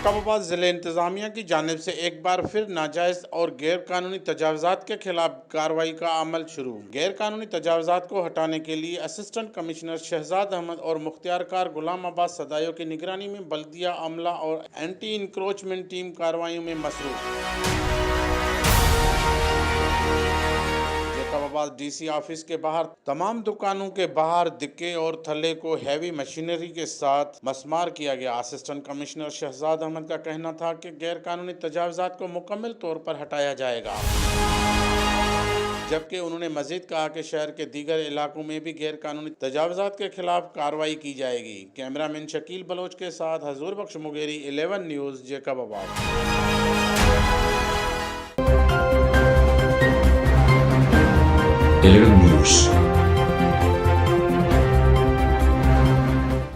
जेकबाबाद जिले इंतजामिया की जानिब से एक बार फिर नाजायज और गैर कानूनी तजावजात के खिलाफ कार्रवाई का अमल शुरू। गैर कानूनी तजावजात को हटाने के लिए असिस्टेंट कमिश्नर शहजाद अहमद और मुख्तियारकार गुलाम अब्बास सदायों की निगरानी में बल्दिया अमला और एंटी इंक्रोचमेंट टीम कार्रवाइयों में मसरूफ। जेकबाबाद डीसी ऑफिस के बाहर तमाम दुकानों के बाहर दिक्के और थल्ले को हैवी मशीनरी के साथ मसमार किया गया। असिस्टेंट कमिश्नर शहजाद अहमद का कहना था कि गैर कानूनी तजावजात को मुकम्मल तौर पर हटाया जाएगा, जबकि उन्होंने मजीद कहा कि शहर के दीगर इलाकों में भी गैर कानूनी तजावजात के खिलाफ कार्रवाई की जाएगी। कैमरामैन शकील बलोच के साथ हजूर बख्श मुगेरी, 11 न्यूज़, जेकबाबाद। 11 News।